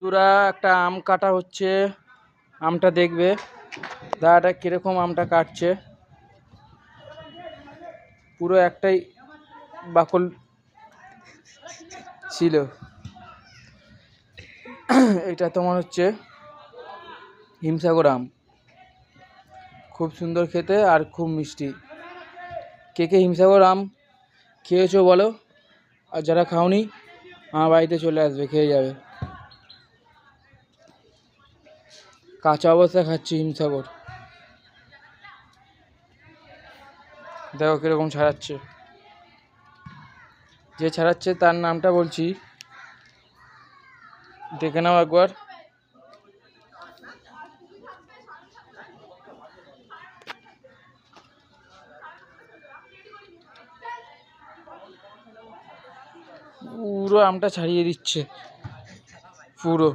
বন্ধুরা একটা আম কাটা হচ্ছে, আমটা দেখবে দাদাটা কিরকম আমটা কাটছে। পুরো একটাই বাকল ছিল। এটা তোমার হচ্ছে হিমসাগর আম, খুব সুন্দর খেতে আর খুব মিষ্টি। কে কে হিমসাগর আম খেয়েছো বলো, আর যারা খাওনি আমার বাড়িতে চলে আসবে, খেয়ে যাবে। কাঁচা অবস্থায় খাচ্ছি হিমসাগর, দেখো কিরকম ছাড়াচ্ছে। যে ছাড়াচ্ছে তার নামটা বলছি, দেখে নাও একবার। পুরো আমটা ছাড়িয়ে দিচ্ছে পুরো।